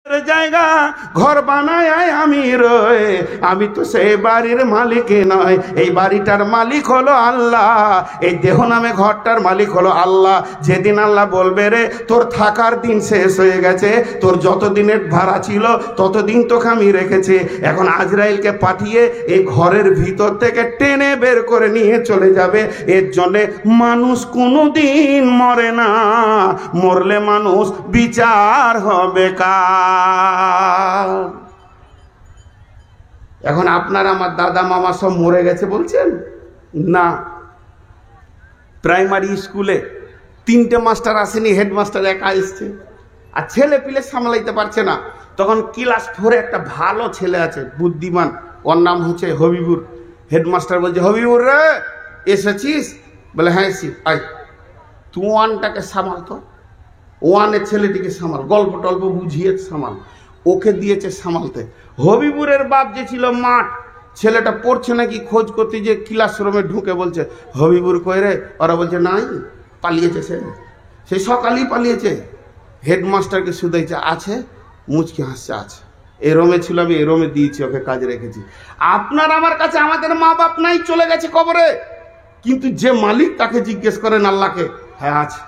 জায়গা ঘর বানায় আমি রয়ে, আমি তো সেই বাড়ির মালিক নয়, এই বাড়িটার মালিক হলো আল্লাহ, এই দেহ নামে ঘরটার মালিক হলো আল্লাহ। যেদিন আল্লাহ বলবে রে তোর থাকার দিন শেষ হয়ে গেছে, তোর যত দিনের ভাড়া ছিল ততদিন তোকে আমি রেখেছি, এখন আজরাইলকে পাঠিয়ে এই ঘরের ভিতর থেকে টেনে বের করে নিয়ে চলে যাবে। এর জন্যে মানুষ কোনোদিন মরে না, মরলে মানুষ বিচার হবে কার। এখন আপনার আমার দাদা মামা সব মরে গেছে বলছেন না। প্রাইমারি স্কুলে 3টে মাস্টার আসেনি, হেডমাস্টার একা এসছে, আর ছেলে পিলে সামলাইতে পারছে না। তখন ক্লাস 4-এ একটা ভালো ছেলে আছে, বুদ্ধিমান, ওর নাম হচ্ছে হবিবুর। হেডমাস্টার বলছে, হবিবুর রে এসেছিস? বলে হ্যাঁ এসি। আয় তুই 1টাকে সামাল, তো 1-এর ছেলেটিকে সামাল, গল্প টল্প বুঝিয়ে সামাল। ওকে দিয়েছে সামালতে। হবিবুরের বাপ যে ছিল মাঠ, ছেলেটা পড়ছে নাকি খোঁজ করতে, যে ক্লাসরুমে ঢুকে বলছে হবিবুর কই রে? ওরা বলছে নাই, পালিয়েছে, সে সকালেই পালিয়েছে। হেডমাস্টারকে শুধাইছে, আছে? মুচকি হাসছে, আছে। এ রোমে ছিল, আমি এ রোমে দিয়েছি, ওকে কাজে রেখেছি। আপনার আমার কাছে আমাদের মা বাপ নাই, চলে গেছে কবরে, কিন্তু যে মালিক তাকে জিজ্ঞেস করেন আল্লাহকে, হ্যাঁ আছে,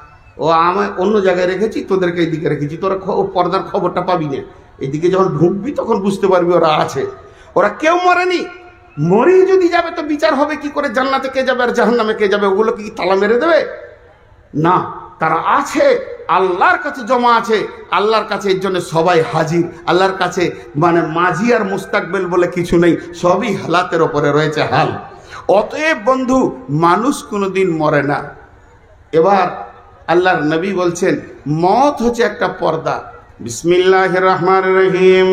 ও আমি অন্য জায়গায় রেখেছি, তোদেরকে এইদিকে রেখেছি, তোরা পর্দার খবরটা পাবি না, এইদিকে যখন ঢুকবি তখন বুঝতে পারবি ওরা আছে। ওরা কেউ মরেনি, মরি যদি যাবে তো বিচার হবে কি করে, জান্নাতে কে যাবে আর জাহান্নামে কে যাবে, ওগুলো কি তালা মেরে দেবে? না, তারা আছে, আল্লাহর কাছে জমা আছে, আল্লাহর কাছে। এর জন্য সবাই হাজির আল্লাহর কাছে, মানে মাঝি আর মুস্তাকবেল বলে কিছু নেই, সবই হালাতের ওপরে রয়েছে হাল। অতএব বন্ধু, মানুষ কোনোদিন মরে না। এবার আল্লাহর নবী বলছেন মত হচ্ছে একটা পর্দা। বিসমিল্লাহির রহমানির রহিম।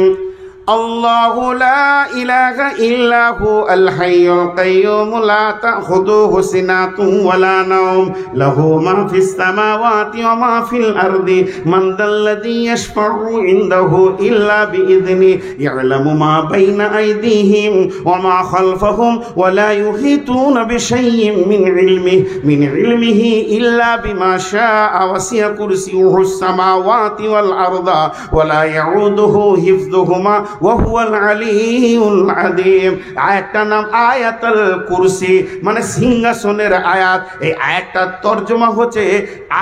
আল্লাহু লা ইলাহা ইল্লা হু আল হাইয়ুল কাইয়্যুম লা তাখুযুহু সিনাতুন ওয়ালা নাওম লাহু মা ফিস সামাওয়াতি ওয়া মা ফিল আরদি মান যাল্লাযী ইয়াশফাউ ইনদাহু ইল্লা বিইযনি ইয়ালামু মা বাইনা আইদিহিম ওয়া মা খালফাহুম ওয়া লা ইউহিতুনা বিশাইইন মিন ইলমিহি ইল্লা বিমা শাআ ওয়াসি'a কুরসিয়ুহুস সামাওয়াতি ওয়াল আরদা ওয়া লা ইয়াউদুহু হিফযুহুমা ওয়া হুয়াল আলিয়্যুল আযীম। আয়াতটার নাম আয়াতুল কুরসি, মানে সিংহাসনের আয়াত। এই আয়াতটার তরজমা হচ্ছে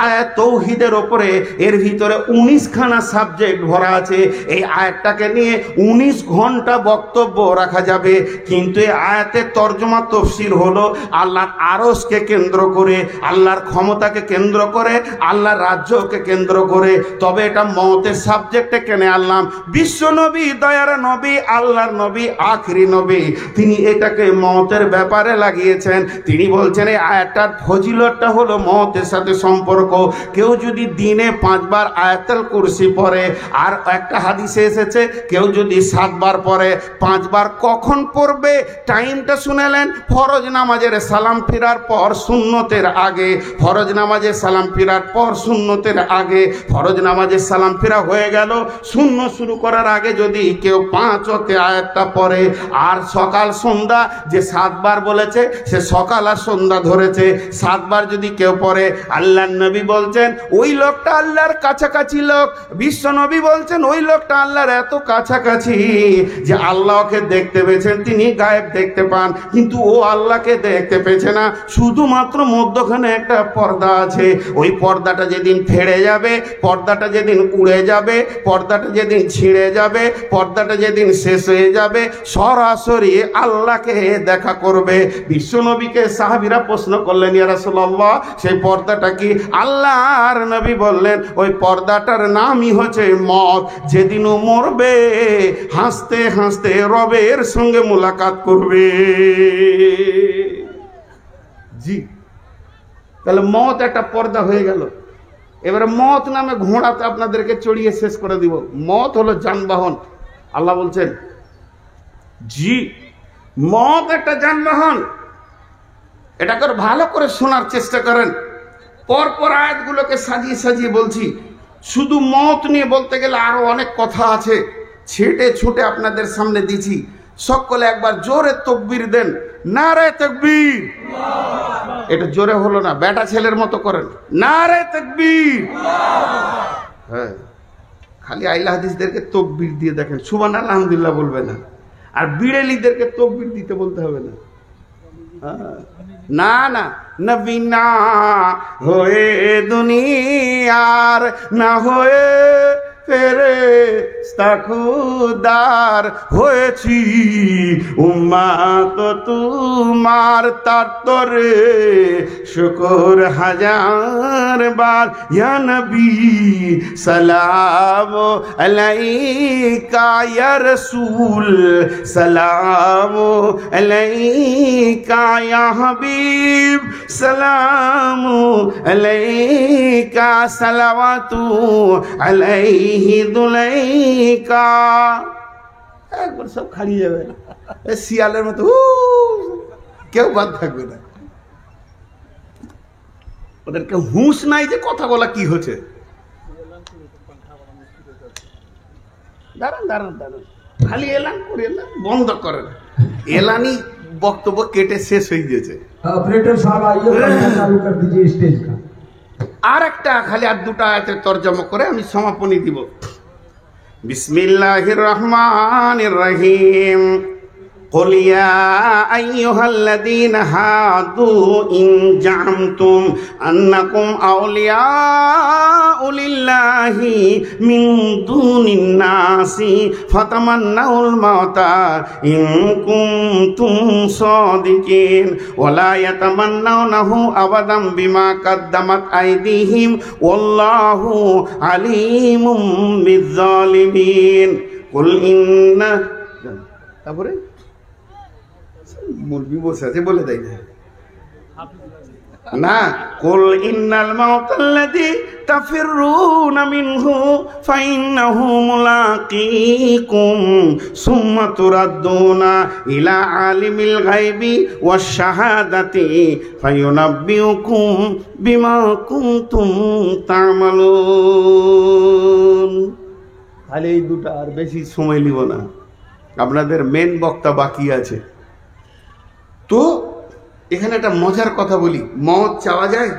আয়াত তাওহীদের উপরে, এর ভিতরে 19খানা সাবজেক্ট ভরা আছে। এই আয়াতটাকে নিয়ে 19 ঘন্টা বক্তব্য রাখা যাবে, কিন্তু এই আয়াতের তরজমা তাফসীর হলো আল্লাহর আরশকে কেন্দ্র করে, আল্লাহর ক্ষমতাকে কেন্দ্র করে, আল্লাহর রাজ্যকে কেন্দ্র করে। তবে এটা মওতের সাবজেক্টে কেন আনলাম? বিশ্ব নবী, দয়ার নবী, আল্লাহর নবী, আখেরি নবী, তিনি এটাকে মওতের ব্যাপারে লাগিয়েছেন। তিনি বলছেন এই আয়াতটার ফজিলতটা হলো মওতের সাথে সম্পর্ক। কেউ যদি দিনে 5 বার আয়াতুল কুরসি পড়ে, আর একটা হাদিসে এসেছে কেউ যদি 7 বার পড়ে, 5 বার কখন পড়বে টাইমটা শুনেলেন? ফরজ নামাজের সালাম ফিরার পর, সুন্নতের আগে। ফরজ নামাজের সালাম ফিরার পর, সুন্নতের আগে। ফরজ নামাজের সালাম ফিরা হয়ে গেল, সুন্নত শুরু করার আগে যদি কেউ 5 ওয়াক্তে আয়াতটা পড়ে, আর সকাল সন্ধ্যা যে 7 বার বলেছে, সে সকাল আর সন্ধ্যা ধরেছে, 7 বার যদি কেউ পড়ে, আল্লাহর নবী বলছেন ওই লোকটা আল্লাহর কাছাকাছি লোক। বিশ্ব নবী বলছেন ওই লোকটা আল্লাহর এত কাছাকাছি যে আল্লাহকে দেখতে পেয়েছেন, তিনি গায়েব দেখতে পান, কিন্তু ও আল্লাহকে দেখতে পেয়েছে না। শুধুমাত্র মধ্যখানে একটা পর্দা আছে, ওই পর্দাটা যেদিন ফেড়ে যাবে, পর্দাটা যেদিন উড়ে যাবে, পর্দাটা যেদিন ছিঁড়ে যাবে, পর্দাটা যেদিন শেষ হয়ে যাবে, সরাসরি আল্লাহকে দেখা করবে। বিশ্বনবীকে সাহাবীরা প্রশ্ন করলেন, ইয়া রাসূলুল্লাহ সেই পর্দাটা কি? আল্লাহর নবী বললেন ওই পর্দাটার নামই হচ্ছে মত। যেদিন ও মরবে, হাসতে হাসতে রবের সঙ্গে মুলাকাত করবে। জি, তাহলে মত একটা পর্দা হয়ে গেল। এবারে মত নামে ঘোড়াতে আপনাদেরকে চড়িয়ে শেষ করে দিব। মত হলো যানবাহন। আল্লাহ বলছেন জি, মত একটা যানবাহন। এটাকে ভালো করে শোনার চেষ্টা করেন। পরপর আয়াতগুলোকে সাজিয়ে সাজিয়ে বলছি। শুধু মত নিয়ে বলতে গেলে আরো অনেক কথা আছে, ছেটে ছুটে আপনাদের সামনে দিছি। সকলে একবার জোরে তাকবীর দেন, নারে তাকবীর। এটা জোরে হলো না, বেটা ছেলের মতো করেন, নারে তাকবীর। হ্যাঁ, খালি আইলা হাদিসদেরকে তকবীর দিয়ে দেখেন, সুবহানাল্লাহ আলহামদুলিল্লাহ বলবে না, আর বিড়েলিদেরকে তকবীর দিতে বলতে হবে না। না না, নবী না হয়ে দুনিয়ার, না হয়ে ফেরেশতা খুদার, হয়েছি উম্মত তোমার, তার তরে শুকর হাজার বার। ইয়া নবী সালাম আলাইকা, ইয়া রাসূল সালাম আলাইকা, ইয়া হাবিব সালাম আলাইকা, সালাওয়াতু আলাইহি দুলাইকা। একবার সব খালিয়ে যাবে, শিয়ালের মতো কেউ বাদ থাকবে না। ওদেরকে হুঁশ নাই যে কথা বলা কি হচ্ছে। দাঁড়ান দাঁড়ান দাঁড়ান, খালি এলান করে এলান বন্ধ করেন, এলানি বক্তব্য কেটে শেষ হয়ে গেছে। আর একটা খালি আর দুটা আয়াতের তরজমা করে আমি সমাপনী দিব। বিসমিল্লাহির রহমানির রহিম। قل يا أيها الذين هادوا إن زعمتم أنكم أولياء لله من دون الناس فتمنوا الموت إن كنتم صادقين ولا يتمنونه أبدا بما قدمت أيديهم والله عليم بالظالمين قل إن তারপরে মুরগি বসে আছে বলে দেয় না, কুল ইন্নাল মাউতাল্লাযী তাফিররুনা মিনহু ফাইন্নাহু মুলাকীকুম সুম্মা তুরাদ্দুনা ইলা আলিমিল গায়বি ওয়াশ শাহাদাতি ফায়ুনাব্বিউকুম বিমা কুনতুম তা'মালুন। খালি এই দুটো, আর বেশি সময় নিব না, আপনাদের মেন বক্তা বাকি আছে। তো এখানে একটা মজার কথা বলি, মওত চাওয়া যায়?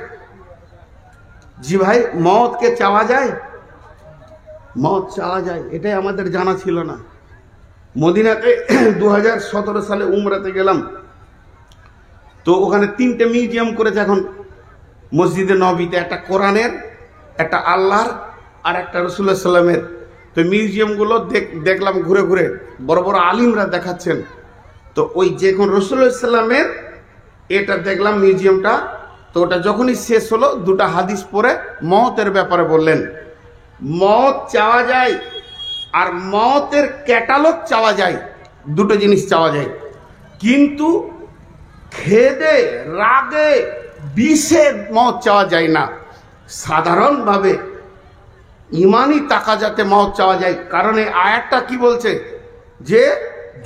জি ভাই, মওতকে চাওয়া যায়? মওত চাওয়া যায়, এটাই আমাদের জানা ছিল না। মদিনাতে 2017 সালে উমরাতে গেলাম, তো ওখানে 3টে মিউজিয়াম করেছে এখন মসজিদে নববীতে, একটা কোরআনের, একটা আল্লাহর, আর একটা রাসূলুল্লাহ সাল্লামের। তো মিউজিয়ামগুলো দেখলাম ঘুরে ঘুরে, বড় বড় আলিমরা দেখাচ্ছেন। তো ওই যখন রাসূলুল্লাহ সাল্লামের এটা দেখলাম মিউজিয়ামটা, তো ওটা যখনই শেষ হলো দুটা হাদিস পড়ে মওতের ব্যাপারে বললেন। মওত চাওয়া যায় আর মওতের ক্যাটালগ চাওয়া যায়, দুটো জিনিস চাওয়া যায়, কিন্তু খেদে রাগে বিষে মওত চাওয়া যায় না। সাধারণভাবে ইমানি তাকাজাতে মওত চাওয়া যায়। কারণ এই আয়াতটা কি বলছে যে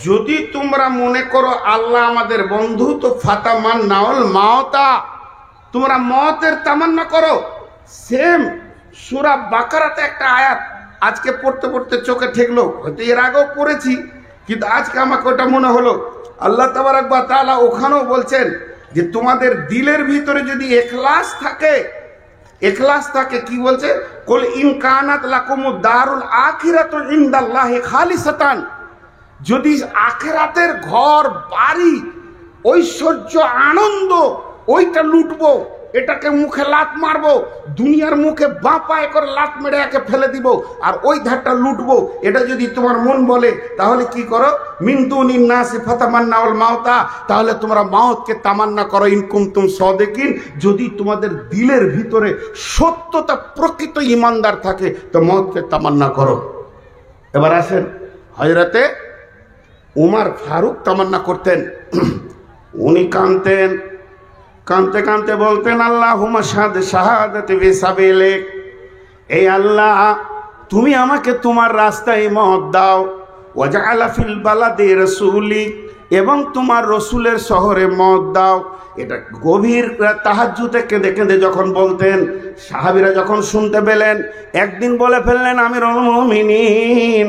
যদি তোমরা মনে করো আল্লাহ আমাদের বন্ধু, তো ফাতামান্নাউল মাউতা, তোমরা মওতের তামান্না করো। সেম সূরা বাকারাতে একটা আয়াত আজকে পড়তে পড়তে চোখে ঠেকলো, হয়তো এর আগেও পড়েছি কিন্তু আজকে আমাকে ওটা মনে হলো। আল্লাহ তাবারাক ওয়া তাআলা ওখানেও বলছেন যে তোমাদের দিলের ভিতরে যদি ইখলাস থাকে, ইখলাস থাকে, কি বলছে, কুল ইন কানাত লাকুমুদ দারুল আখিরাতু ইনদাল্লাহি খালিসাতান, যদি আখিরাতের ঘর, বাড়ি, ঐশ্বর্য, আনন্দ, ওইটা লুটবো, এটাকে মুখে লাত মারবো, দুনিয়ার মুখে বাঁ পায়ে করে লাত মেরে একে ফেলে দিব, আর ওই ধারটা লুটবো, এটা যদি তোমার মন বলে, তাহলে কি করো, মিন দুনিন নাসি ফাতামান্নাউল মাউতা, তাহলে তোমরা মাউতকে তামান্না করো, ইন কুনতুম সাদিকিন, যদি তোমাদের দিলের ভিতরে সত্যতা, প্রকৃত ইমানদার থাকে, তো মাউতকে তামান্না করো। এবার আসেন, হযরতে উমর ফারুক তামান্না করতেন। উনি কাঁদতেন, কাঁদতে কাঁদতে বলতেন, আল্লাহুম্মা শাহাদাতি ফি সাবিলিক, এই আল্লাহ তুমি আমাকে তোমার রাস্তায় মওত দাও, ওয়াজআলা ফিল বালাদি রাসূলিক, এবং তোমার রসুলের শহরে মওত দাও। এটা গভীর তাহাজ্জুদে কেঁদে কেঁদে যখন বলতেন, সাহাবীরা যখন শুনতে পেলেন, একদিন বলে ফেললেন, আমিরুল মুমিনিন,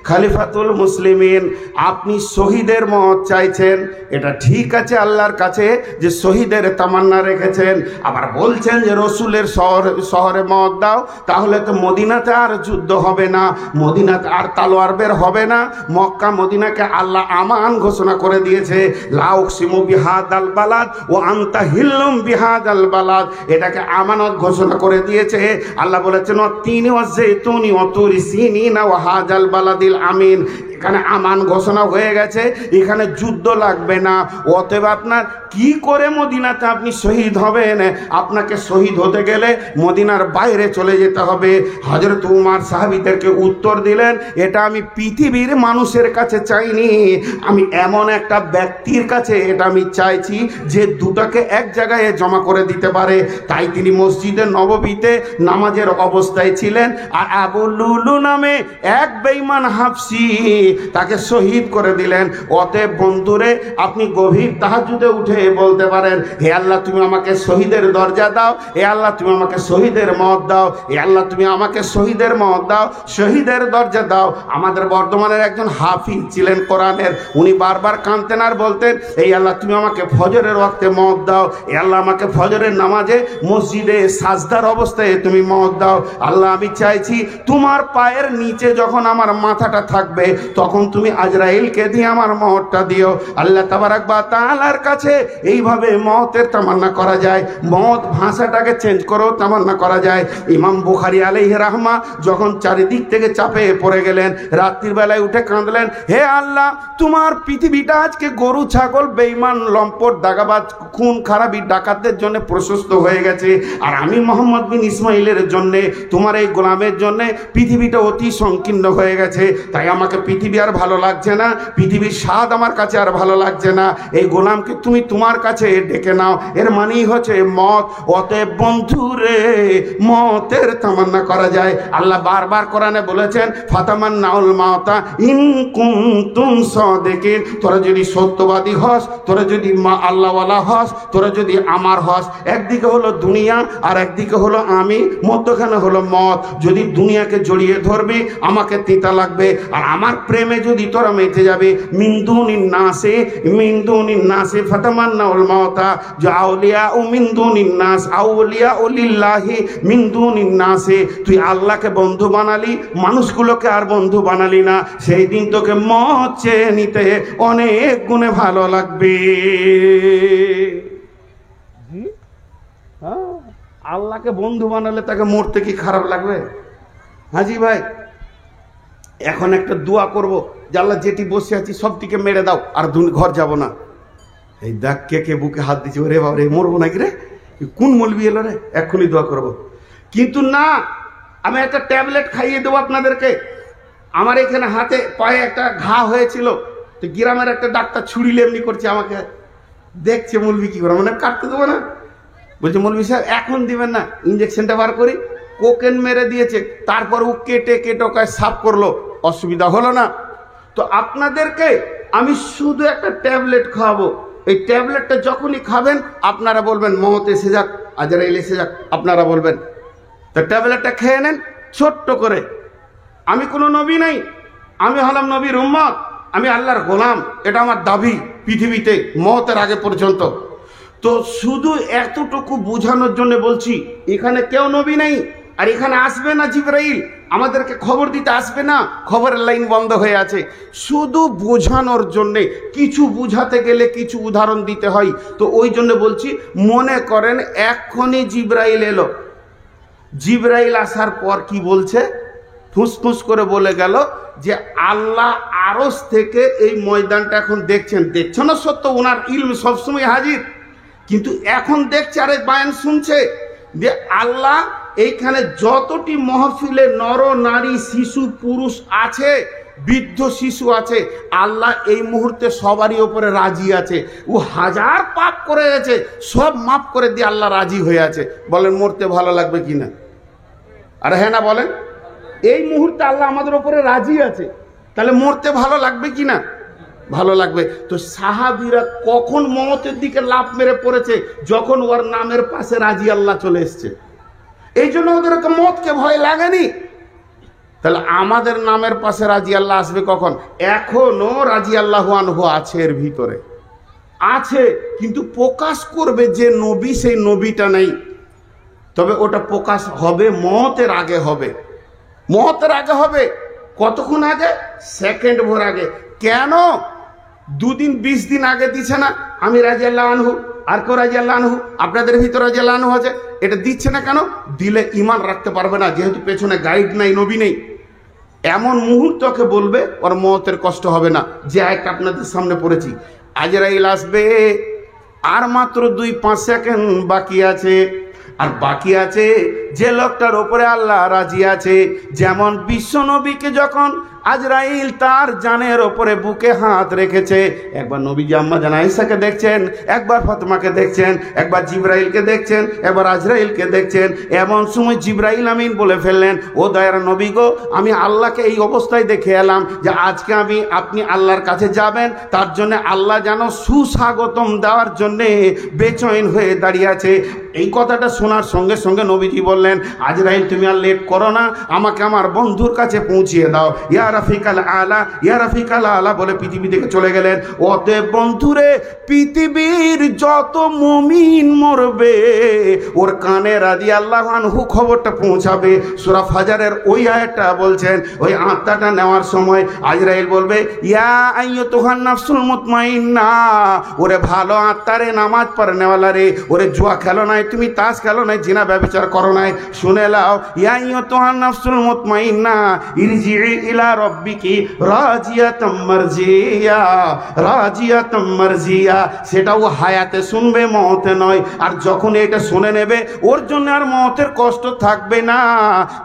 খলিফাতুল মুসলিমিন, আপনি শহীদের মত চাইছেন, এটা ঠিক আছে আল্লাহর কাছে যে শহীদের তামান্না রেখেছেন। আবার বলছেন যে রসুলের শহরে মত দাও, তাহলে তো মদিনাতে আর যুদ্ধ হবে না, মদিনাতে আর তালোয়ার বের হবে না। মক্কা মদিনাকে আল্লাহ আমান ঘোষণা করে দিয়েছে, লা উকসিমু বিহাদাল বালাদ ওয়া আনতা হিল্লুম বিহাদাল বালাদ, এটাকে আমানত ঘোষণা করে দিয়েছে। আল্লাহ বলেছেন তিনি ওয়া জাইতুনি ওয়া তুরি সিনিনা ওয়া হাদাল বালাদিল আমিন, এখানে আমান ঘোষণা হয়ে গেছে, এখানে যুদ্ধ লাগবে না। অতএব আপনার কি করে মদিনাতে আপনি শহীদ হবেন? আপনাকে শহীদ হতে গেলে মদিনার বাইরে চলে যেতে হবে। হযরত উমর সাহাবীদেরকে উত্তর দিলেন, এটা আমি পৃথিবীর মানুষের কাছে চাইনি, আমি এমন একটা ব্যক্তির কাছে এটা আমি চাইছি যে দুটাকে এক জায়গায় জমা করে দিতে পারে। তাই তিনি মসজিদে নববীতে নামাজের অবস্থায় ছিলেন, আর আবু লুলু নামে এক বেঈমান হাফসি তাকে শহীদ করে দিলেন। অতএব বন্ধুরে, আপনি গভীর তাহাজ্জুদে উঠে বলতে পারেন, হে আল্লাহ তুমি আমাকে শহীদের দরজা দাও, হে আল্লাহ তুমি আমাকে শহীদের মত দাও, হে আল্লাহ তুমি আমাকে শহীদের মত দাও, শহীদের দরজা দাও। আমাদের বর্তমানের একজন হাফিজ ছিলেন কোরআনের, উনি বারবার কাঁদতেন আর বলতেন, এই আল্লাহ তুমি আমাকে ফজরের ওয়াক্তে মত দাও, হে আল্লাহ আমাকে ফজরের নামাজে মসজিদে সাজদার অবস্থায় তুমি মত দাও। আল্লাহ আমি চাইছি তোমার পায়ের নিচে যখন আমার মাথাটা থাকবে তখন তুমি আজরাইলকে দিয়ে আমার মতটা দিও। আল্লাহ তাবারাক ওয়া তাআলার কাছে এইভাবে মতের তামান্না করা যায়, মত ভাষাটাকে চেঞ্জ করেও তামান্না করা যায়। ইমাম বুখারী আলাইহি রাহমা যখন চারিদিক থেকে চাপে পড়ে গেলেন, রাত্রির বেলায় উঠে কাঁদলেন, হে আল্লাহ তোমার পৃথিবীটা আজকে গরু ছাগল বেঈমান লম্পট দাগাবাজ খুন খারাপি ডাকাতদের জন্য প্রশস্ত হয়ে গেছে, আর আমি মোহাম্মদ বিন ইসমাইলের জন্য তোমার এই গোলামের জন্য পৃথিবীটা অতি সংকীর্ণ হয়ে গেছে। তাই আমাকে পৃথিবী আর ভালো লাগছে না, পৃথিবীর স্বাদ আমার কাছে আর ভালো লাগছে না, এই গোলামকে তুমি তোমার কাছে ডেকে নাও। এর মানেই হচ্ছে মত। অতএব বন্ধুরে, মতের তামান্না করা যায়। আল্লাহ বারবার কোরআনে বলেছেন, ফাতামান্নাউল মাউতা ইন কুনতুম সাদিকিন, তোরা যদি সত্যবাদী হস, তোরা যদি আল্লাহওয়ালা হস, তোরা যদি আমার হস। একদিকে হলো দুনিয়া আর একদিকে হলো আমি, মধ্যখানে হলো মত। যদি দুনিয়াকে জড়িয়ে ধরবি আমাকে তিতা লাগবে, আর আমার প্রেমে যদি তোরা মেতে যাবে, মিনদুনিন নাসে ফাতামান্নাউল মাউতা যে আউলিয়া ও মিনদুনিন নাস আউলিয়া ও লিল্লাহি মিনদুনিন নাসে, তুই আল্লাহকে বন্ধু বানালি, মানুষগুলোকে আর বন্ধু বানালি না, সেই দিন তোকে মত চেয়ে নিতে অনেক গুণে ভালো লাগবে। আল্লাহকে বন্ধু বানালে তাকে মরতে কি খারাপ লাগবে? হাজি ভাই, এখন একটা দোয়া করব যে আল্লাহ যেটি বসে আছি সবটিকে মেরে দাও, আর ঘর যাব না। এই দেখ কে কে বুকে হাত দিচ্ছে, ওরে বাবা রে মরবো নাকি রে, কোন মলবি এলো রে, এক্ষুনি দোয়া করব। কিন্তু না, আমি একটা ট্যাবলেট খাইয়ে দেবো আপনাদেরকে। আমার এখানে হাতে পায়ে একটা ঘা হয়েছিল, তো গ্রামের একটা ডাক্তার ছুরিলে এমনি করছে আমাকে, দেখছে মলবি কি করে, মানে কাটতে দেবো না। বলছে মলবি সাহেব এখন দিবেন না, ইঞ্জেকশনটা বার করি। কোকেন মেরে দিয়েছে, তারপর ও কেটে কেটোকায় সাফ করলো, অসুবিধা হলো না। তো আপনাদেরকে আমি শুধু একটা ট্যাবলেট খাওয়াবো, এই ট্যাবলেটটা যখনই খাবেন আপনারা বলবেন মত এসে যাক, আজরাইল এসে যাক, আপনারা বলবেন। তো ট্যাবলেটটা খেয়ে নেন ছোট্ট করে। আমি কোনো নবী নাই, আমি হলাম নবীর উম্মত, আমি আল্লাহর গোলাম, এটা আমার দাবি পৃথিবীতে মতের আগে পর্যন্ত। তো শুধু এতটুকু বোঝানোর জন্য বলছি, এখানে কেউ নবী নেই, আর এখানে আসবে না জিবরাইল, আমাদেরকে খবর দিতে আসবে না, খবরের লাইন বন্ধ হয়ে আছে। শুধু বোঝানোর জন্যে, কিছু বুঝাতে গেলে কিছু উদাহরণ দিতে হয়, তো ওই জন্য বলছি। মনে করেন এক্ষুনি জিবরাইল এলো, জিবরাইল আসার পর কি বলছে, ফুসফুস করে বলে গেল যে আল্লাহ আরশ থেকে এই ময়দানটা এখন দেখছেন না, সত্য ওনার ইলম সবসময় হাজির, কিন্তু এখন দেখছে আরে বায়ান শুনছে যে আল্লাহ এইখানে যতটি মহফিলে নর নারী শিশু পুরুষ আছে, বৃদ্ধ শিশু আছে, আল্লাহ এই মুহূর্তে সবারই ওপরে রাজি আছে। ও হাজার পাপ করে গেছে, সব মাফ করে দিয়ে আল্লাহ রাজি হয়ে আছে। বলেন মরতে ভালো লাগবে কিনা? আরে হ্যাঁ না বলেন, এই মুহূর্তে আল্লাহ আমাদের ওপরে রাজি আছে, তাহলে মরতে ভালো লাগবে কিনা? ভালো লাগবে। তো সাহাবীরা কখন মওতের দিকে লাফ মেরে পড়েছে, যখন ওর নামের পাশে রাজি আল্লাহ চলে এসছে। এই জন্য ওদেরকে মতকে ভয় লাগেনি। তাহলে আমাদের নামের পাশে রাজি আল্লাহ আসবে কখন? এখনো রাজি আল্লাহু আনহু আছে, এর ভিতরে আছে, কিন্তু প্রকাশ করবে যে নবী, সেই নবীটা নেই। তবে ওটা প্রকাশ হবে মওতের আগে হবে, মওতের আগে হবে। কতক্ষণ আগে? সেকেন্ড ভোর আগে। কেন? 2 দিন 20 দিন আগে দিছে না আমি রাদিয়াল্লাহু আনহু, আর কেউ রাদিয়াল্লাহু আনহু, আপনাদের ভিতরে রাদিয়াল্লাহু আনহু আছে, এটা দিচ্ছে না কেন? দিলে ঈমান রাখতে পারবে না, যেহেতু পেছনে গাইড নাই, নবী নেই। এমন মুহূর্তকে বলবে ওর মওতের কষ্ট হবে না। যে আয়াতটা আপনাদের সামনে পড়েছি, আজরাইল আসবে, আর মাত্র 2-5 সেকেন্ড বাকি আছে। আর বাকি আছে যে লোকটার উপরে আল্লাহ রাজি আছে। যেমন বিশ্ব নবীকে যখন আজরাইল তার জানের ওপরে বুকে হাত রেখেছে, একবার নবীজি আম্মা জান আয়েশাকে দেখছেন, একবার ফাতেমাকে দেখছেন, একবার জিবরাইলকে দেখছেন, একবার আজরাইলকে দেখছেন। এমন সময় জিবরাইল আমিন বলে ফেললেন, ও দয়ার নবী গো, আমি আল্লাহকে এই অবস্থায় দেখে এলাম যে আজকে আপনি আল্লাহর কাছে যাবেন, তার জন্য আল্লাহ যেন সুস্বাগতম দেওয়ার জন্যে বেচৈন হয়ে দাঁড়িয়ে আছে। এই কথাটা শোনার সঙ্গে সঙ্গে নবীজি বললেন, আজরাইল তুমি আর লেট করো না, আমাকে আমার বন্ধুর কাছে পৌঁছিয়ে দাও। ইয়া রাফিকাল আলা, ইয়া রাফিকাল আলা বলে পৃথিবী থেকে চলে গেলেন। অতএব বন্ধুরে, পৃথিবীর যত মুমিন মরবে ওর কানে রাদিয়াল্লাহু আনহু খবরটা পৌঁছাবে। সূরা ফাজারের ওই আয়াতটা বলছেন, ওই আত্মাটা নেওয়ার সময় আজরাইল বলবে, ইয়া আইয়ুতুহান নাফসুল মুতমাইন্না, ওরে ভালো আত্মারে, নামাজ পড়নেওয়ালা রে, ওরে জুয়া খেলো নাই, তুমি তাস খেলো নাই, জিনা ব্যভিচার করো নাই, শুনে লাও, ইয়া আইয়ুতুহান নাফসুল মুতমাইন্না ইরজিই ইলা রাব্বিকি রাজিয়াতাম মারজিয়া, রাজিয়াতাম মারজিয়া। সেটাও হায়াতে শুনবে, মওতে নয়। আর যখন এটা শুনে নেবে, ওর জন্য আর মওতের কষ্ট থাকবে না।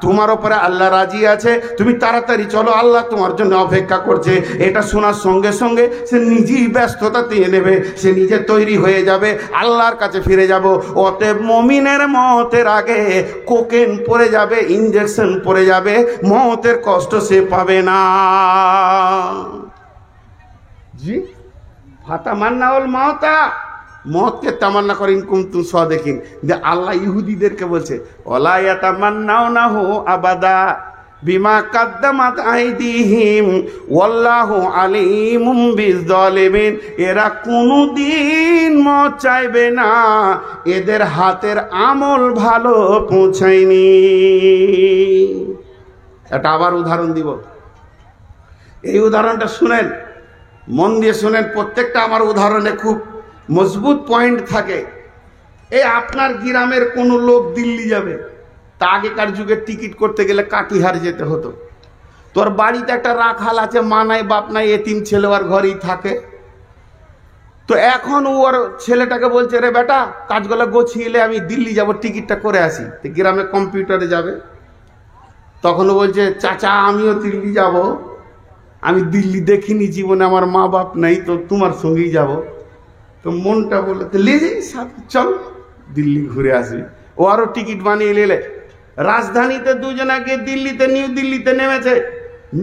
তোমার উপরে আল্লাহ রাজি আছে, তুমি তাড়াতাড়ি চলো, আল্লাহ তোমার জন্য অপেক্ষা করছে। এটা শোনার সঙ্গে সঙ্গে সে নিজেই ব্যস্ততা দিয়ে নেবে, সে নিজে তৈরি হয়ে যাবে, আল্লাহর কাছে ফিরে যাব। অতএব মুমিনের মওতের আগে কোকেন পড়ে যাবে, ইনজেকশন পড়ে যাবে, মওতের কষ্ট সে পাবে না। জি, ফাতামান্নাউল মাউতা, মওতকে তামান্না করেন কুনতুম সাদিকিন। যে আল্লাহ ইহুদিদেরকে বলছে, ওয়ালা ইয়াতামান্নাউনাহু আবাদা বিমা কাদ্দামাত আইদিহিম ওয়াল্লাহু আলিমুম বিযালিমিন। এরা কোনদিন মওত চাইবে না, এদের হাতের আমল ভালো পৌঁছায়নি। এটা আবার উদাহরণ দিব, এই উদাহরণটা শুনেন, মন দিয়ে শুনেন। প্রত্যেকটা আমার উদাহরণে খুব মজবুত পয়েন্ট থাকে। এই আপনার গ্রামের কোনো লোক দিল্লি যাবে, তা আগেকার যুগে টিকিট করতে গেলে কাটিহার যেতে হতো। তোর বাড়িতে একটা রাখাল আছে, মা নাই বাপ নাই, এতিম ছেলে ওর ঘরেই থাকে। তো এখন ওর ছেলেটাকে বলছে, রে বেটা কাজগুলো গোছিয়ে আমি দিল্লি যাব, টিকিটটা করে আসি। তো গ্রামে কম্পিউটারে যাবে, তখনও বলছে, চাচা আমিও দিল্লি যাব, আমি দিল্লি দেখিনি জীবনে, আমার মা বাপ নাই, তো তোমার সঙ্গেই যাব। তো মনটা বলে, তো লে যাই সাথে, চল দিল্লি ঘুরে আসবি। ও আরও টিকিট বানিয়ে নিলে, রাজধানীতে দুজনে গিয়ে দিল্লিতে, নিউ দিল্লিতে নেমেছে।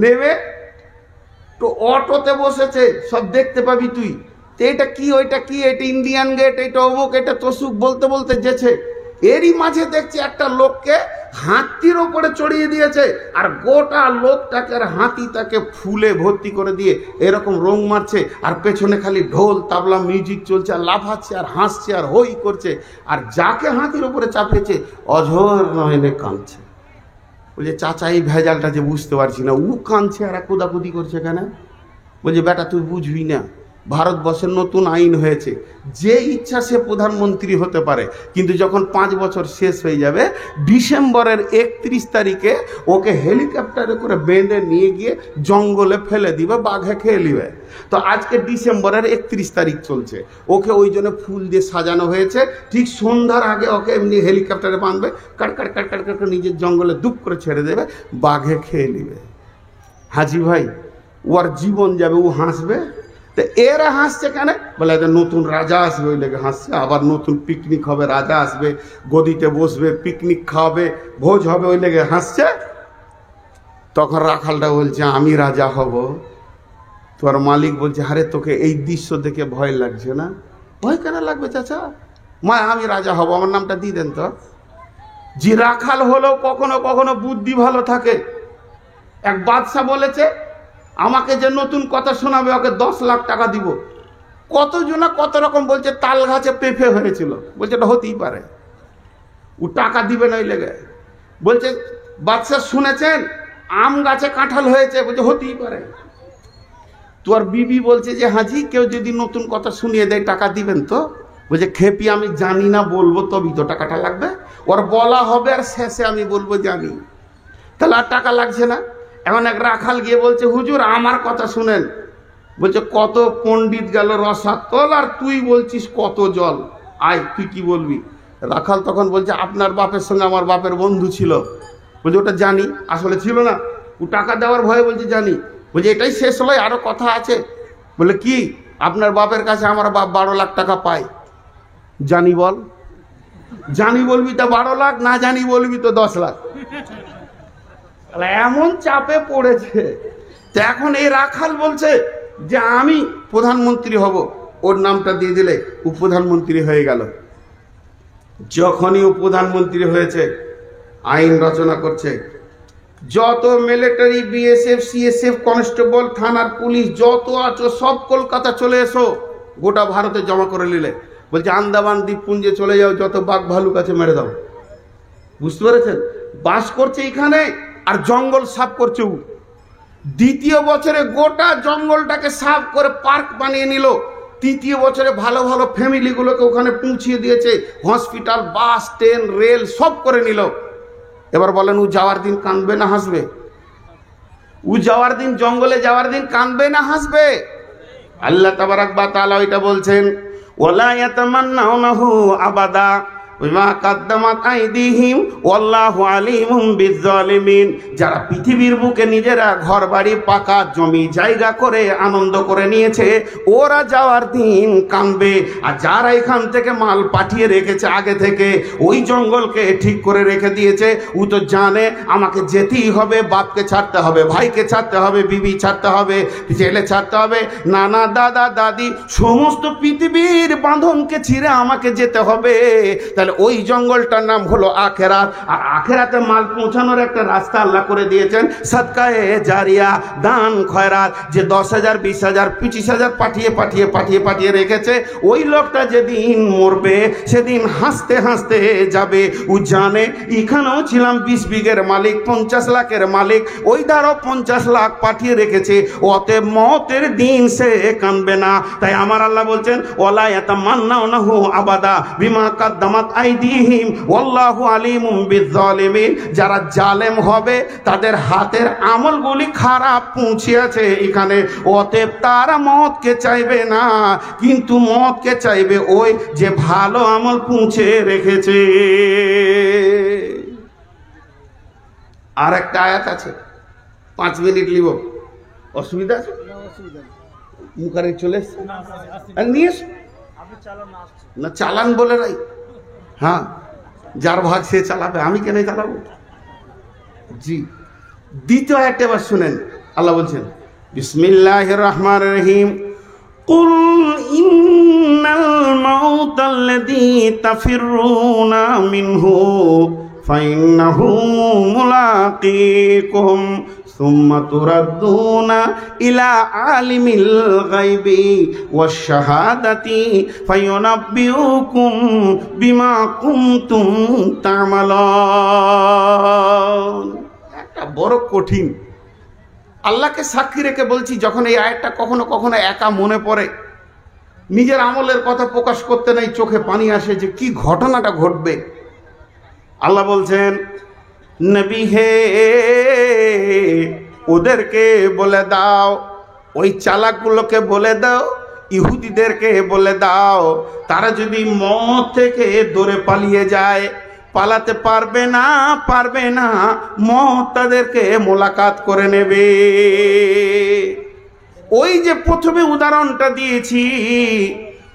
নেমে তো অটোতে বসেছে, সব দেখতে পাবি তুই। তো এটা কি, ওইটা কি, এটা ইন্ডিয়ান গেট, এটা অমুক, এটা তসুক বলতে বলতে যেছে। এরই মাঝে দেখছি একটা লোককে হাতির ওপরে চড়িয়ে দিয়েছে, আর গোটা লোকটাকে আর হাতি তাকে ফুলে ভর্তি করে দিয়ে এরকম রং মারছে, আর পেছনে খালি ঢোল তাবলা মিউজিক চলছে, আর লাফাচ্ছে আর হাসছে আর হই করছে। আর যাকে হাতির ওপরে চাপিয়েছে অঝর নয়নে কাঁদছে। বলছে, চাচা এই ভেজালটা যে বুঝতে পারছি না, ও কাঁদছে আর কোদাকুদি করছে কেন? বলছে, বেটা তুই বুঝবি না, ভারতবর্ষের নতুন আইন হয়েছে, যে ইচ্ছা সে প্রধানমন্ত্রী হতে পারে, কিন্তু যখন 5 বছর শেষ হয়ে যাবে, ডিসেম্বরের 31 তারিখে ওকে হেলিকপ্টারে করে বেঁধে নিয়ে গিয়ে জঙ্গলে ফেলে দিবে, বাঘে খেয়ে নিবে। তো আজকে ডিসেম্বরের 31 তারিখ চলছে, ওকে ওই জন্য ফুল দিয়ে সাজানো হয়েছে। ঠিক সন্ধ্যার আগে ওকে এমনি হেলিকপ্টারে বাঁধবে, কাট কাট কাট কাট কাট নিজের জঙ্গলে দুপ করে ছেড়ে দেবে, বাঘে খেয়ে নিবে। হাজি ভাই, ওর জীবন যাবে, ও হাসবে। তো এরা হাসছে কেন? বলে এদের নতুন রাজা আসবে, ওই লেগে হাসছে। আবার নতুন পিকনিক হবে, রাজা আসবে, গদিতে বসবে, পিকনিক খাওয়াবে, ভোজ হবে, ওই লেগে হাসছে। তখন রাখালটা বলছে, আমি রাজা হব। তোর মালিক বলছে, আরে তোকে এই দৃশ্য দেখে ভয় লাগছে না? ভয় কেন লাগবে চাচা, মা আমি রাজা হব, আমার নামটা দিয়ে দেন তো। যে রাখাল হলেও কখনো কখনো বুদ্ধি ভালো থাকে। এক বাদশা বলেছে আমাকে যে নতুন কথা শোনাবে ওকে 10 লাখ টাকা দিব। কতজনা কত রকম বলছে, তাল গাছে পেঁপে হয়েছিল, বলছে এটা হতেই পারে, ও টাকা দিবে না ওই লেগে। বলছে বাদশা শুনেছেন আম গাছে কাঁঠাল হয়েছে, বলছে হতেই পারে। তোর বিবি বলছে যে হাজি কেউ যদি নতুন কথা শুনিয়ে দেয় টাকা দিবেন তো? বলছে খেপি আমি জানি না, বলবো তবেই তো টাকাটা লাগবে। ওর বলা হবে আর শেষে আমি বলবো জানি, তাহলে আর টাকা লাগছে না। এখন এক রাখাল গিয়ে বলছে হুজুর আমার কথা শুনেন। বলছে কত পণ্ডিত গেল রসাতল আর তুই বলছিস কত জল, আয় তুই কি বলবি? রাখাল তখন বলছে আপনার বাপের সঙ্গে আমার বাপের বন্ধু ছিল। বলছে ওটা জানি, আসলে ছিল না, ও টাকা দেওয়ার ভয়ে বলছে জানি। বলছে এটাই শেষ নয়, আরো কথা আছে। বলে কি? আপনার বাপের কাছে আমার বাপ 12 লাখ টাকা পায়। জানি বল, জানি বলবি তো 12 লাখ, না জানি বলবি তো 10 লাখ। এমন চাপে পড়েছে। তো এখন এই রাখাল বলছে যে আমি প্রধানমন্ত্রী হব, ওর নামটা দিয়ে দিলে ও প্রধানমন্ত্রী হয়ে গেল। যখনই ও প্রধানমন্ত্রী হয়েছে আইন রচনা করছে, যত মিলিটারি বিএসএফ সিএসএফ কনস্টেবল থানার পুলিশ যত আছো সব কলকাতা চলে এসো, গোটা ভারতে জমা করে নিলে। বলছে আন্দামান দ্বীপপুঞ্জে চলে যাও, যত বাঘ ভালুক আছে মেরে দাও। বুঝতে পেরেছেন? বাস করছে এখানে আর জঙ্গল সাফ করছে। দ্বিতীয় বছরে গোটা জঙ্গলটাকে সাফ করে পার্ক বানিয়ে নিল। তৃতীয় বছরে ভালো ভালো ফ্যামিলিগুলোকে ওখানে পৌঁছিয়ে দিয়েছে, হসপিটাল বাস ট্রেন রেল সব করে নিল। এবার বলেন ও যাওয়ার দিন কাঁদবে না হাসবে? ও যাওয়ার দিন, জঙ্গলে যাওয়ার দিন কাঁদবে না হাসবে? আল্লাহ তাবারাক ওয়া তাআলা এটা বলছেন ওয়ালা ইয়াতামান্নাউনাহু আবাদা বিমা কাদ্দামাত আইদিহিম ওয়াল্লাহু আলিমুম বিজ্জালিমিন। যারা পৃথিবীর বুকে নিজেরা ঘর বাড়ি পাকা জমি জায়গা করে আনন্দ করে নিয়েছে, ওরা যাওয়ার দিন কাঁদবে। আর যারা এখান থেকে মাল পাঠিয়ে রেখেছে আগে থেকে, ওই জঙ্গলকে ঠিক করে রেখে দিয়েছে, ও তো জানে আমাকে যেতেই হবে, বাপকে ছাড়তে হবে, ভাইকে ছাড়তে হবে, বিবি ছাড়তে হবে, ছেলে ছাড়তে হবে, নানা দাদা দাদি সমস্ত পৃথিবীর বাঁধনকে ছিঁড়ে আমাকে যেতে হবে। তাহলে ওই জঙ্গলটার নাম হলো আখেরাত। আর আখেরাতে মাল পৌঁছানোর একটা রাস্তা আল্লাহ করে দিয়েছেন, সাদকায়ে জারিয়া, দান খয়রাত। যে 10,000 20,000 25,000 পাঠিয়ে পাঠিয়ে পাঠিয়ে পাঠিয়ে রেখেছে, ওই লোকটা যেদিন মরবে সেদিন হাসতে হাসতে যাবে। ও জানে এখানেও ছিলাম 20 বিঘের মালিক, 50 লাখের মালিক, ওই ধারও 50 লাখ পাঠিয়ে রেখেছে, অতএব মতের দিন সে কাঁদবে না। তাই আমার আল্লাহ বলছেন ওয়ালা ইয়াতামান্নাউনাহু আবাদা বিমা কাদ্দামাত আইদিহিম ওয়াল্লাহু আলিমুম বিজ্জালিমিন। যারা জালেম হবে তাদের হাতের আমলগুলি খারাপ পৌঁছে আছে এখানে, অতএব তারা মতকে চাইবে না, কিন্তু মতকে চাইবে ওই যে ভালো আমল পৌঁছে রেখেছে। আর একটা আয়াত আছে, 5 মিনিট লিব, অসুবিধা আছে? মুখারে চলে এসছে নিয়ে না, চালান বলে নাই। হ্যাঁ, যার ভাগ সে চালাবে, আমি কেন চালাবো? জি, দ্বিতীয় আয়াতটা এবার শুনেন। আল্লাহ বলছেন বিসমিল্লাহির রহমানির রহিম কুল ইন্নাল মাউতাল্লাযী তাফিরুনা মিনহু ফাইন্নাহু মুলাকীকুম সুম্মা তুরাদ্দুনা ইলা আলিমিল গায়বি ওয়াশ শাহাদাতি ফায়ুনাব্বিউকুম বিমা কুনতুম তা'মালুন। একটা বড় কঠিন। আল্লাহকে সাক্ষী রেখে বলছি, যখন এই আয়াতটা কখনো কখনো একা মনে পড়ে, নিজের আমলের কথা প্রকাশ করতে নাই, চোখে পানি আসে যে কি ঘটনাটা ঘটবে। আল্লাহ বলছেন নবী হে, ওদেরকে বলে দাও, ওই চালাকগুলোকে বলে দাও, ইহুদিদেরকে বলে দাও, তারা যদি মত থেকে দৌড়ে পালিয়ে যায়, পালাতে পারবে না, পারবে না, মত তাদেরকে মোলাকাত করে নেবে। ওই যে প্রথমে উদাহরণটা দিয়েছি,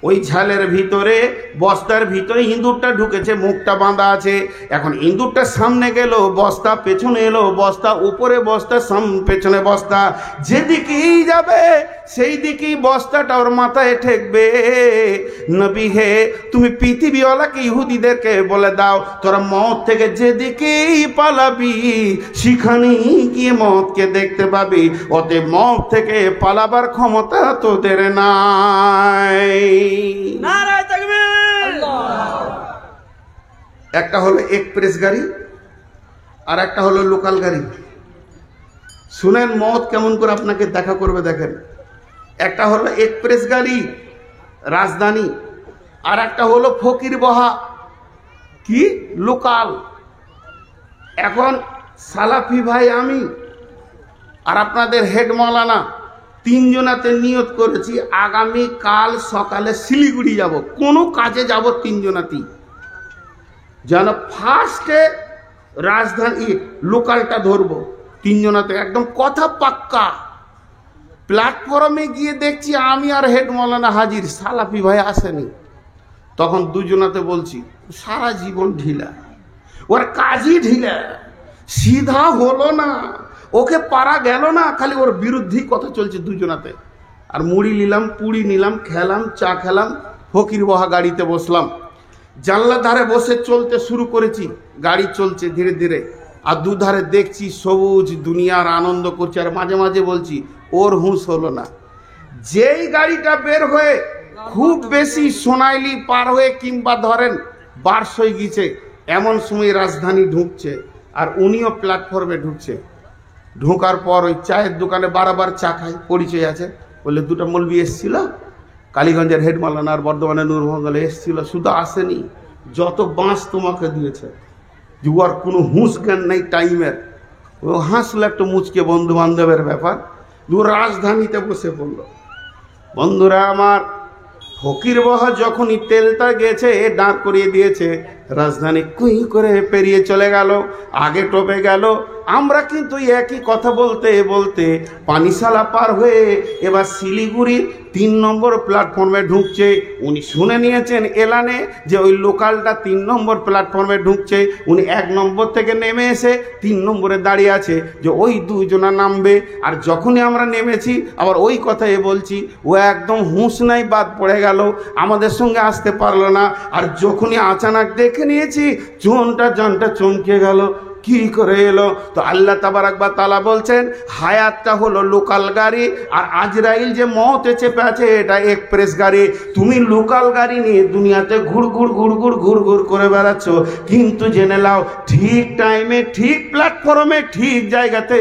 ওই ঝালের ভিতরে বস্তার ভিতরে ইঁদুরটা ঢুকেছে, মুখটা বাঁধা আছে। এখন ইঁদুরটা সামনে গেল, বস্তা পেছনে এলো, বস্তা উপরে বস্তা, পেছনে বস্তা, যেদিকেই যাবে সেই দিকেই বস্তাটা ওর মাথায় ঠেকবে। নবী হে, তুমি পৃথিবীওয়ালাকে ইহুদিদেরকে বলে দাও, তোরা মত থেকে যেদিকেই পালাবি সেখানেই গিয়ে মতকে দেখতে পাবি, অতএব মত থেকে পালাবার ক্ষমতা তোদের নাই। নারায়ে তাকবীর। একটা হলো এক্সপ্রেস গাড়ি আর একটা হলো লোকাল গাড়ি। শুনেন মত কেমন করে আপনাকে দেখা করবে দেখেন। একটা হলো এক্সপ্রেস গাড়ি রাজধানী, আর একটা হলো ফকির বহা কি লোকাল। এখন সালাফি ভাই আমি আর আপনাদের হেড মৌলানা তিনজনাতে নিয়ত করেছি আগামী কাল সকালে শিলিগুড়ি যাব, কোনো কাজে যাব তিনজনাতেই, যেন ফার্স্টে রাজধানী লোকালটা ধরবো তিনজনাতে, একদম কথা পাক্কা। প্ল্যাটফর্মে গিয়ে দেখছি আমি আর হেড মৌলানা হাজির, সালাফি ভাই আসেনি। তখন দুজনাতে বলছি সারা জীবন ঢিলা, ওর কাজই ঢিলা, সিধা হলো না, ওকে পারা গেল না, খালি ওর বিরুদ্ধেই কথা চলছে দুজনাতে। আর মুড়ি নিলাম, পুরি নিলাম, খেলাম, চা খেলাম, ফকির বহা গাড়িতে বসলাম, জানলার ধারে বসে চলতে শুরু করেছি। গাড়ি চলছে ধীরে ধীরে, আর দুধারে দেখছি সবুজ দুনিয়ার আনন্দ করছে, আর মাঝে মাঝে বলছি ওর হুঁশ হলো না। যেই গাড়িটা বের হয়ে খুব বেশি সোনাইলি পার হয়ে কিংবা ধরেন বারসই গিয়েছে, এমন সময় রাজধানী ঢুকছে আর উনিও প্ল্যাটফর্মে ঢুকছে। ঢোকার পর ওই চায়ের দোকানে বারবার চা খাই, পরিচয় আছে, বললে দুটো মৌলবি এসছিল, কালীগঞ্জের হেড মৌলানা আর বর্ধমানের নূরমহলে এসছিল, শুধু আসেনি, যত বাঁশ তোমাকে দিয়েছে, যুয়ার কোনো হুঁশ জ্ঞান নেই টাইমের। ও হাসলো একটা মুচকে, বন্ধু বান্ধবের ব্যাপার, দু রাজধানীতে বসে পড়লো। বন্ধুরা আমার, ফকির বহা যখনই তেলটা গেছে দাঁড় করিয়ে দিয়েছে, রাজধানী কুই করে পেরিয়ে চলে গেল, আগে টপে গেল। আমরা কিন্তু একই কথা বলতে বলতে পানিশালা পার হয়ে এবার শিলিগুড়ির 3 নম্বর প্ল্যাটফর্মে ঢুকছে। উনি শুনে নিয়েছেন এলানে যে ওই লোকালটা 3 নম্বর প্ল্যাটফর্মে ঢুকছে। উনি 1 নম্বর থেকে নেমে এসে 3 নম্বরে দাঁড়িয়ে আছে যে ওই দুজনা নামবে। আর যখনই আমরা নেমেছি আবার ওই কথাই বলছি, ও একদম হুঁশ নাই, বাদ পড়ে গেল, আমাদের সঙ্গে আসতে পারলো না। আর যখনই আচানক দেখে নিয়েছি জানটা চমকে গেল, কি করে এলো? তো আল্লাহ তাবারাক ওয়া তাআলা বলছেন হায়াতটা হলো লোকাল গাড়ি, আর আজরাইল যে মওতে চেপে আছে এটা এক্সপ্রেস গাড়ি। তুমি লোকাল গাড়ি নিয়ে দুনিয়াতে ঘুর করে বেড়াচ্ছ, কিন্তু জেনে নাও ঠিক টাইমে, ঠিক প্ল্যাটফর্মে, ঠিক জায়গাতে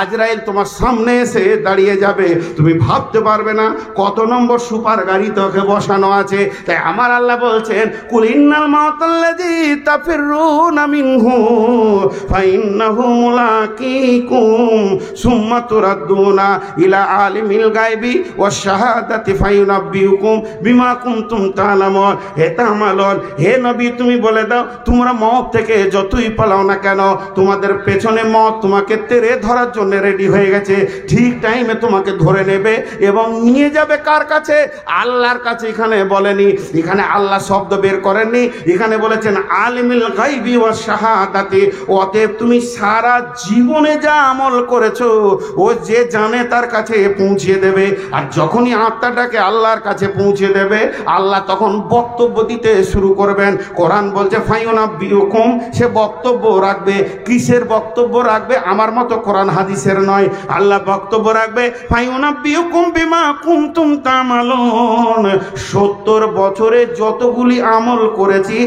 আজরাইল তোমার সামনে এসে দাঁড়িয়ে যাবে। তুমি ভাবতে পারবে না কত নম্বর সুপার গাড়ি তোকে বসানো আছে। তাই আমার আল্লাহ বলছেন কুল ইন্নাল মাউতাল্লাযী তাফিরুনা মিনহু ফাইন্নাহু মুলাকীকুম সুম্মা তুরাদ্দুনা ইলা আলিমিল গায়বি ওয়াশ শাহাদাতি ফায়ুনাব্বিউকুম বিমা কুনতুম তা'লামুন। হে তা'মালুন, হে নবী তুমি বলে দাও, তোমরা মওত থেকে যতই পালাও না কেন, তোমাদের পেছনে মওত তোমাকে তেড়ে ধরার জন্য রেডি হয়ে গেছে। ঠিক টাইমে তোমাকে ধরে নেবে এবং নিয়ে যাবে কার কাছে? আল্লাহর কাছে। এখানে বলেনি, এখানে আল্লাহ শব্দ বের করেননি, এখানে বলেছেন আলিমিল গায়বি ওয়াশ শাহাদাতি। অতএব তুমি সারা জীবনে যা আমল করেছো ও যে জানে তার কাছে পৌঁছে দেবে। আর যখনই আত্মাটাকে আল্লাহর কাছে পৌঁছে দেবে, আল্লাহ তখন বক্তব্য দিতে শুরু করবেন। কোরআন বলছে ফায়ুনাব্বিউকুম, সে বক্তব্য রাখবে। কিসের বক্তব্য রাখবে? আমার মতো কোরআন হাদিসের নয়। আল্লাহ বক্তব্য রাখবে ফায়ুনাব্বিউকুম বিমা কুনতুম তা'মালুন। 70 বছরে যতগুলি আমল করেছি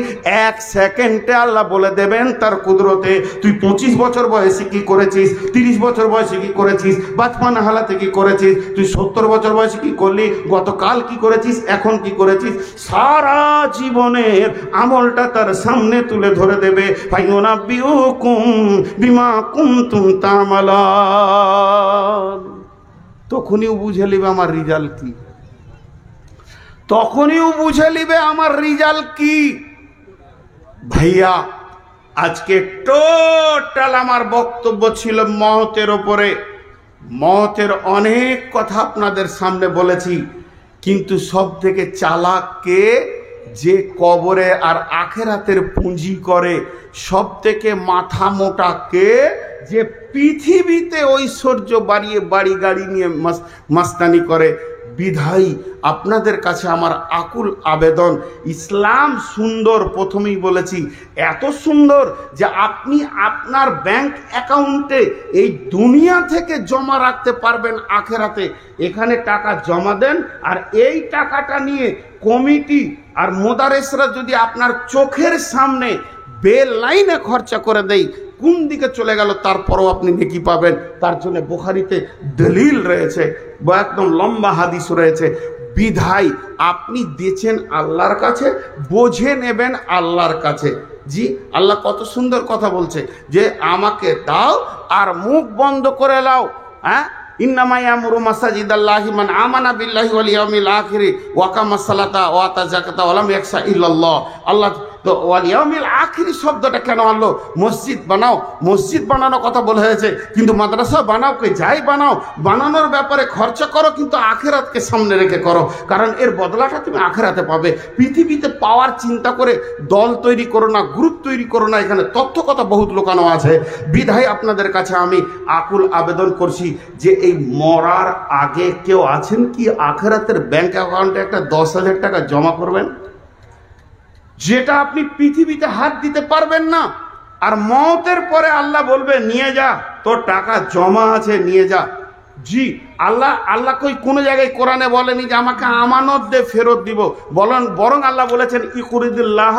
1 সেকেন্ডে আল্লাহ বলে দেবেন তার কুদরতে। তুই 25 বছর বয়সে কি করেছিস, 30 বছর বয়সে কি করেছিস, বাচপানা হালাতে কি করেছিস, তুই 70 বছর বয়সে কি করলি, গতকাল কি করেছিস, এখন কি করেছিস, সারা জীবনের আমলটা তার সামনে তুলে ধরে দেবে। ফায়ুনাব্বিউকুম বিমা কুনতুম তা'মালুন। তখনই বুঝে নিবে আমার রিজাল্ট কি, তখনই বুঝে নিবে আমার রিজাল্ট কি। ভাইয়া, আজকে টোটাল আমার বক্তব্য ছিল মওতের ওপরে। মওতের অনেক কথা আপনাদের সামনে বলেছি, কিন্তু সব থেকে চালাক কে? যে কবরে আর আখেরাতের পুঁজি করে, সব থেকে মাথা মোটা কে? যে পৃথিবীতে ঐশ্বর্য বাড়িয়ে বাড়ি গাড়ি নিয়ে মাস্তানি করে। বিধায়ী আপনাদের কাছে আমার আকুল আবেদন, ইসলাম সুন্দর, প্রথমেই বলেছি এত সুন্দর যে আপনি আপনার ব্যাংক অ্যাকাউন্টে এই দুনিয়া থেকে জমা রাখতে পারবেন আখেরাতে। এখানে টাকা জমা দেন, আর এই টাকাটা নিয়ে কমিটি আর মোদারেসরা যদি আপনার চোখের সামনে বেলাইনে খরচা করে দেয়, কোন দিকে চলে গেল তারপরও আপনি নেকি পাবেন। তার জন্য বুখারীতে দলিল রয়েছে বা একদম লম্বা হাদিস রয়েছে। বিধায় আপনি দিয়েছেন আল্লাহর কাছে, বুঝে নেবেন আল্লাহর কাছে। জি, আল্লাহ কত সুন্দর কথা বলছে যে আমাকে দাও আর মুখ বন্ধ করে লাও। হ্যাঁ, ইন্নামা ইয়ামুরু মাসাজিদাল্লাহি মান আমানা বিল্লাহি ওয়াল ইয়াউমিল আখির ওয়া আকামাস সালাতা ওয়া আতা যাকাতা ওয়া লাম ইয়াখশা ইল্লাল্লাহ। আল্লাহ তো ওয়াল ইয়াউমিল আখির শব্দটা কেন আনলো? মসজিদ বানাও, মসজিদ বানানোর কথা বলা হয়েছে, কিন্তু মাদ্রাসা বানাও, কে যাই বানাও, বানানোর ব্যাপারে খরচা করো, কিন্তু আখেরাতকে সামনে রেখে করো, কারণ এর বদলাটা তুমি আখেরাতে পাবে। পৃথিবীতে পাওয়ার চিন্তা করে দল তৈরি করো না, গ্রুপ তৈরি করো না, এখানে তথ্য কথা বহুত লোকানো আছে। বিধায় আপনাদের কাছে আমি আকুল আবেদন করছি যে এই মরার আগে কেউ আছেন কি আখেরাতের ব্যাংক অ্যাকাউন্টে একটা 10,000 টাকা জমা করবেন, যেটা আপনি পৃথিবীতে হাত দিতে পারবেন না, আর মওতের পরে আল্লাহ বলবে নিয়ে যা, তোর টাকা জমা আছে নিয়ে যা। জি, আল্লাহ কই কোনো জায়গায় কোরআনে বলেনি যে আমাকে আমানত দে ফেরত দিব, বরং আল্লাহ বলেছেন ইকুরিদুল্লাহ